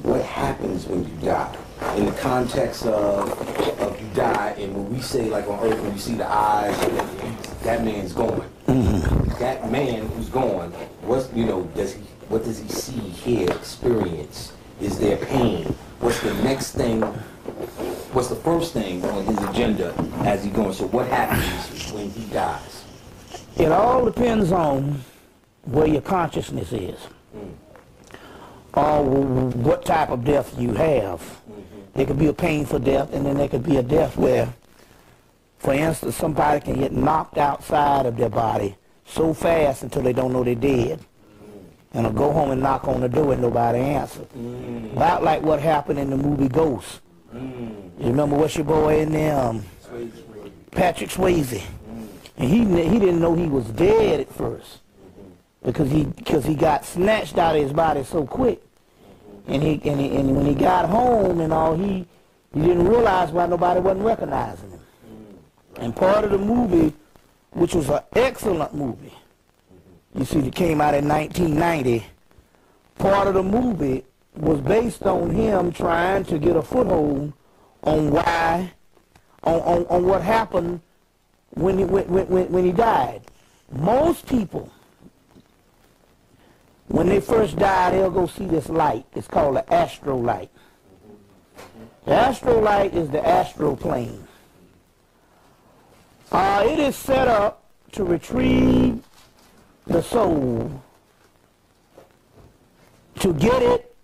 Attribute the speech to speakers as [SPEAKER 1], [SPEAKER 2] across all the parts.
[SPEAKER 1] what happens when you die? In the context of you die, and when we say, like on earth, when you see the eyes, that man's gone. That man who's gone, what does he see, hear, experience? Is there pain? What's the next thing? What's the first thing on his agenda as he's going? So what happens when he dies?
[SPEAKER 2] It all depends on where your consciousness is, or what type of death you have. There could be a painful death, and then there could be a death where, for instance, somebody can get knocked outside of their body so fast until they don't know they're dead, and they'll go home and knock on the door and nobody answers. About like what happened in the movie Ghost. You remember what's your boy in there? Patrick Swayze. And he didn't know he was dead at first because he got snatched out of his body so quick. And when he got home and all, he didn't realize why nobody wasn't recognizing him. And part of the movie, which was an excellent movie, you see, it came out in 1990, part of the movie was based on him trying to get a foothold on why, on what happened when he died. Most people, when they first die, they'll go see this light. It's called the astral light. The astral light is the astral plane. It is set up to retrieve the soul, to get it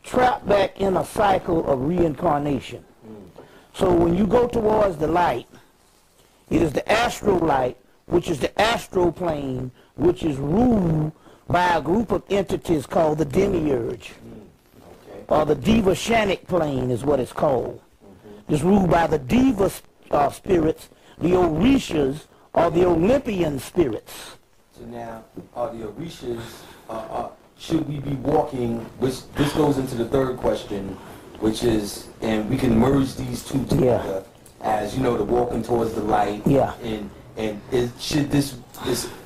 [SPEAKER 2] trapped back in a cycle of reincarnation. So when you go towards the light, it is the astral light, which is the astral plane, which is ruled by a group of entities called the demiurge, or the Devashanic plane is what it's called. It's ruled by the Deva spirits, the Orishas, or the Olympian spirits.
[SPEAKER 1] So now, are the Orishas, should we be walking, this goes into the third question, which is, and we can merge these two together, as, the walking towards the light, and should this,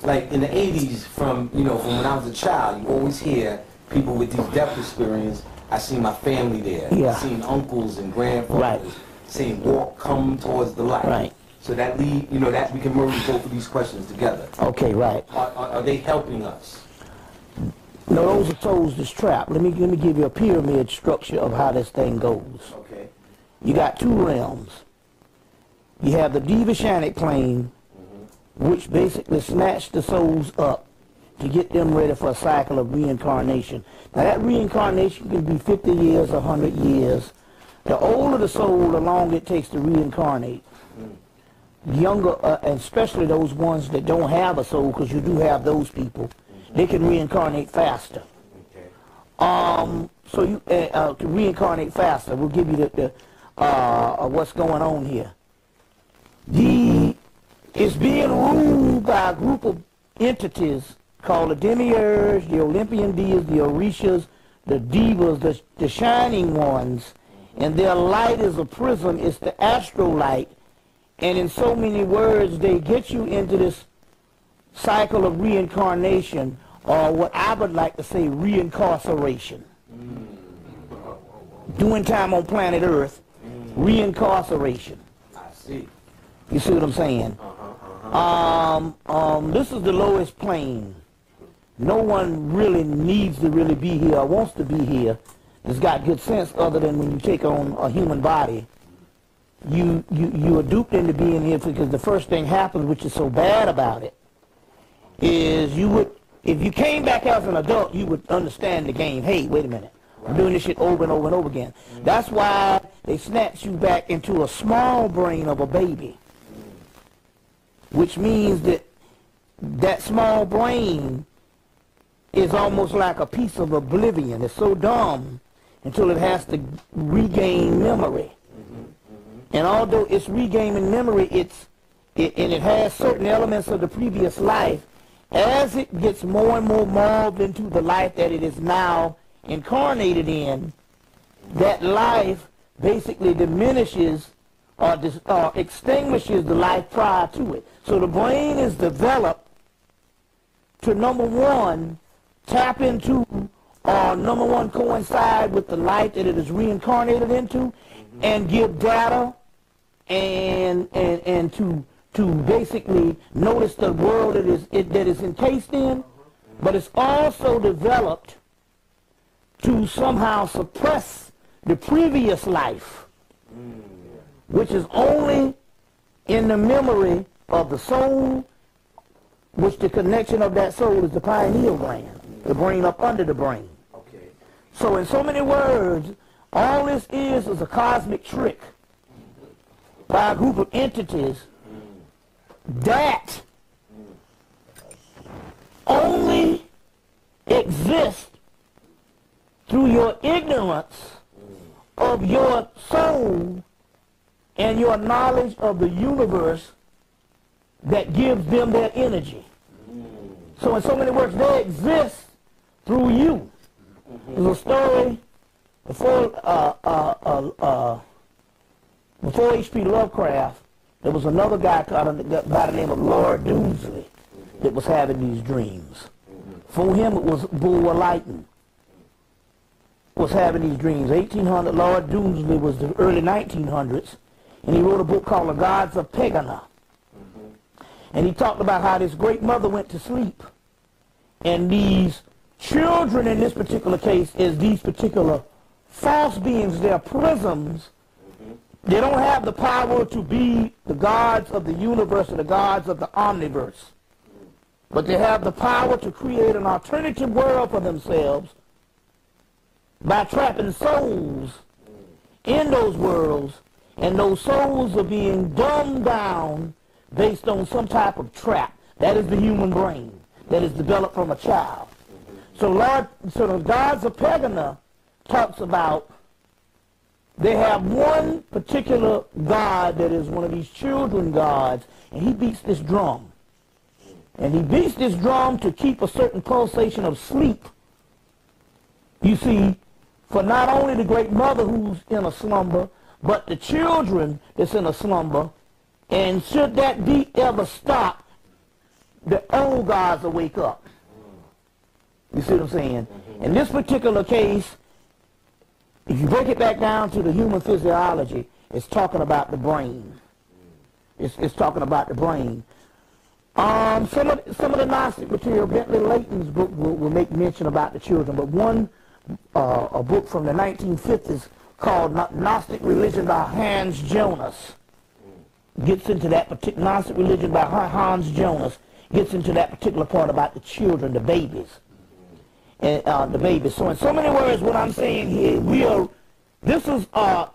[SPEAKER 1] like in the 80s, from when I was a child, you always hear people with these death experiences. I seen my family there. I seen uncles and grandfathers saying, come towards the light.
[SPEAKER 2] Right.
[SPEAKER 1] So that that we can merge both of these questions together.
[SPEAKER 2] Okay, right.
[SPEAKER 1] Are they helping us?
[SPEAKER 2] No, those are souls that's trapped. Let me give you a pyramid structure of how this thing goes.
[SPEAKER 1] Okay.
[SPEAKER 2] You got two realms. You have the Devashanic plane, which basically snatched the souls up to get them ready for a cycle of reincarnation. Now that reincarnation can be 50 years, 100 years. The older the soul, the longer it takes to reincarnate. Younger, and especially those ones that don't have a soul, because you do have those people, they can reincarnate faster. So you to reincarnate faster, we'll give you the what's going on here. It's being ruled by a group of entities called the demiurge, the Olympian deities, the Orishas, the Devas, the shining ones, and their light is a prism. It's the astral light, and in so many words, they get you into this cycle of reincarnation, or what I would like to say, reincarceration. Doing time on planet Earth, reincarceration.
[SPEAKER 1] I see.
[SPEAKER 2] You see what I'm saying? This is the lowest plane. No one really needs to really be here or wants to be here. It's got good sense, other than when you take on a human body. You are duped into being here, because the first thing happens, which is so bad about it, is if you came back as an adult, you would understand the game. Hey, wait a minute. I'm doing this shit over and over and over again. That's why they snatch you back into a small brain of a baby, which means that that small brain is almost like a piece of oblivion. It's so dumb until it has to regain memory. And although it's regaining memory, and it has certain elements of the previous life, as it gets more and more morphed into the life that it is now incarnated in, that life basically diminishes or extinguishes the life prior to it. So the brain is developed to, number one, tap into number one, coincide with the life that it is reincarnated into, and give data and to basically notice the world that is encased in, but it's also developed to somehow suppress the previous life, which is only in the memory of the soul, which the connection of that soul is the pineal gland, the brain up under the brain.
[SPEAKER 1] Okay.
[SPEAKER 2] So in so many words, all this is a cosmic trick by a group of entities that only exist through your ignorance of your soul and your knowledge of the universe that gives them their energy. So in so many words, they exist through you. There's a story before H.P. Lovecraft. There was another guy by the name of Lord Doomsley that was having these dreams. For him, it was Bulwer Lytton was having these dreams. 1800, Lord Doomsley was the early 1900s, and he wrote a book called The Gods of Pegana. And he talked about how this great mother went to sleep, and these children in this particular case is these particular false beings. They're prisms. They don't have the power to be the gods of the universe or the gods of the omniverse, but they have the power to create an alternative world for themselves by trapping souls in those worlds, and those souls are being dumbed down based on some type of trap. That is the human brain that is developed from a child. So the gods of Pegana talks about they have one particular god that is one of these children gods, and he beats this drum. And he beats this drum to keep a certain pulsation of sleep, you see, for not only the great mother who's in a slumber, but the children that's in a slumber. And should that beat ever stop, the old gods will wake up. You see what I'm saying? In this particular case, if you break it back down to the human physiology, it's talking about the brain. It's talking about the brain. Some of the Gnostic material, Bentley Layton's book will make mention about the children, but a book from the 1950s called Gnostic Religion by Hans Jonas gets into that particular Gnostic religion by Hans Jonas gets into that particular part about the children, the babies. And the babies. So in so many words, what I'm saying here, this is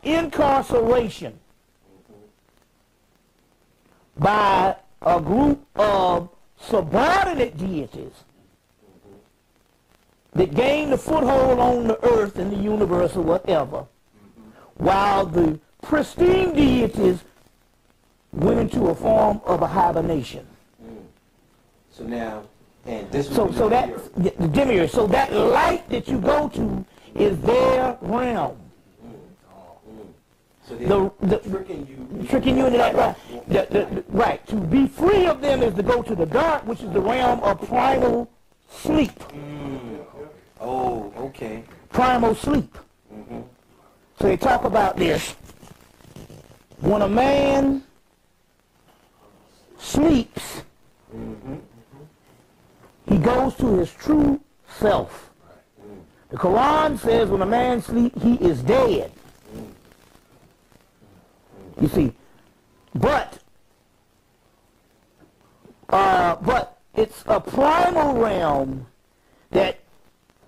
[SPEAKER 2] incarceration by a group of subordinate deities that gained a foothold on the earth and the universe or whatever, while the pristine deities went into a form of a hibernation.
[SPEAKER 1] So now, and this
[SPEAKER 2] so that the demiurge. So that light that you go to is their realm.
[SPEAKER 1] So they're tricking you
[SPEAKER 2] into that, right? Right. To be free of them is to go to the dark, which is the realm of primal sleep.
[SPEAKER 1] Oh, okay.
[SPEAKER 2] Primal sleep. So they talk about this. When a man sleeps, he goes to his true self. The Quran says when a man sleeps, he is dead. You see, but it's a primal realm that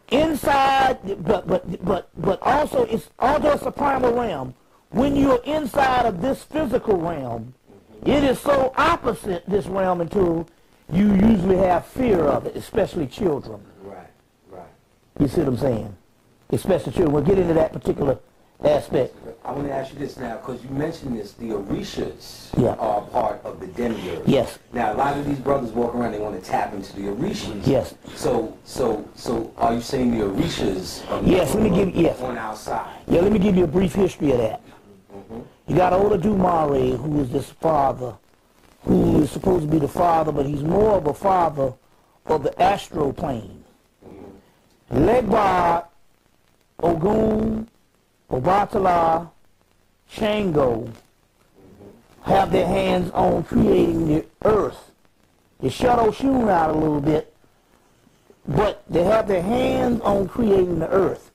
[SPEAKER 2] inside, but also it's although it's a primal realm. When you're inside of this physical realm, it is so opposite this realm until you usually have fear of it, especially children.
[SPEAKER 1] Right.
[SPEAKER 2] You see what I'm saying? Especially children. We'll get into that particular aspect.
[SPEAKER 1] I want to ask you this now, because you mentioned this, the Orishas are part of the demiurge.
[SPEAKER 2] Yes.
[SPEAKER 1] Now, a lot of these brothers walk around, they want to tap into the Orishas.
[SPEAKER 2] Yes.
[SPEAKER 1] So are you saying the Orishas are on our side?
[SPEAKER 2] Yeah, let me give you a brief history of that. You got Oda Dumare, who is this father, who is supposed to be the father, but he's more of a father of the astral plane. Legba, Ogun, Obatala, Shango have their hands on creating the earth. They shut Oshun out a little bit, but they have their hands on creating the earth.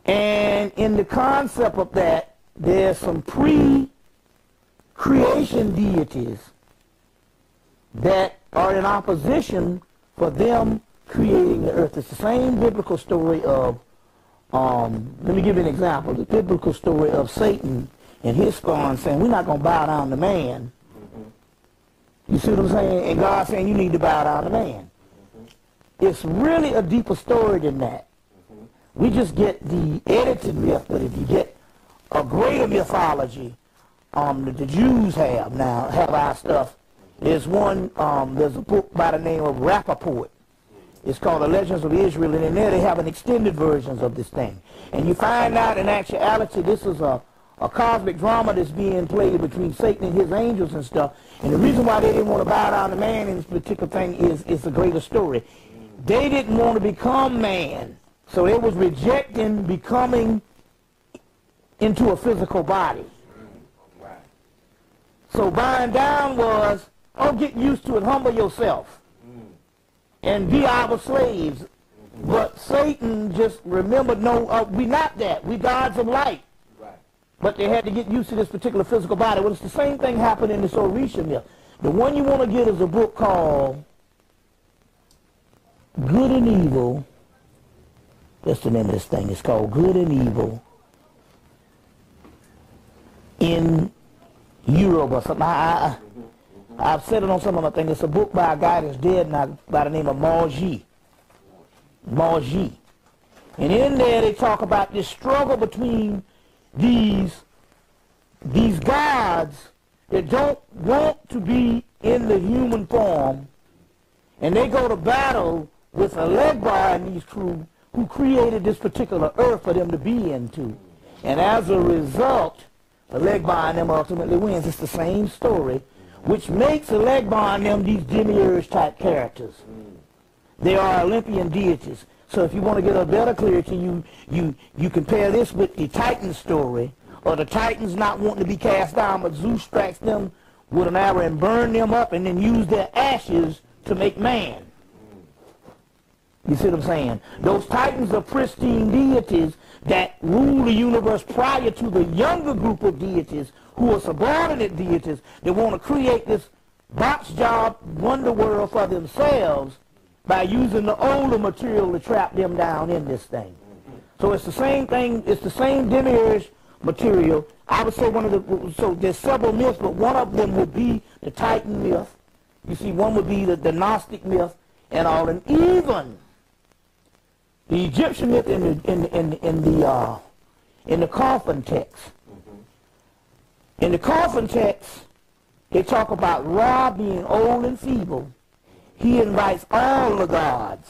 [SPEAKER 2] And in the concept of that, there's some pre-creation deities that are in opposition for them creating the earth. It's the same biblical story of, let me give you an example, the biblical story of Satan and his spawn saying, we're not going to bow down to man. You see what I'm saying? And God saying, you need to bow down to man. It's really a deeper story than that. We just get the edited myth, but if you get a greater mythology that the Jews have now, have our stuff, there's one, there's a book by the name of Rappaport. It's called The Legends of Israel, and in there they have an extended versions of this thing. And you find out in actuality this is a cosmic drama that's being played between Satan and his angels and stuff. And the reason why they didn't want to bow down to man in this particular thing is it's a greater story. They didn't want to become man. So they was rejecting becoming into a physical body. So bowing down was, oh, get used to it, humble yourself, and be our slaves. But Satan just remembered, no, we're not that. We're gods of light. But they had to get used to this particular physical body. Well, it's the same thing happened in this Orisha myth. The one you want to get is a book called Good and Evil. That's the name of this thing. It's called Good and Evil in Europe or something. I've said it on some of my things. It's a book by a guy that's dead now by the name of Margie. And in there they talk about this struggle between these gods that don't want to be in the human form, and they go to battle with a Legba and these crew who created this particular earth for them to be into. And as a result, the Legba and them ultimately wins. It's the same story, which makes the Legba and them these demiurge type characters. They are Olympian deities. So if you want to get a better clarity, you compare this with the Titan story, or the Titans not wanting to be cast down, but Zeus strikes them with an arrow and burn them up and then use their ashes to make man. You see what I'm saying? Those Titans are pristine deities that rule the universe prior to the younger group of deities who are subordinate deities that want to create this box job wonder world for themselves by using the older material to trap them down in this thing. So it's the same thing, it's the same demiurge material. I would say so there's several myths, but one of them would be the Titan myth. You see, one would be the Gnostic myth and all, and even the Egyptian myth in the coffin text. In the coffin text, they talk about Ra being old and feeble. He invites all the gods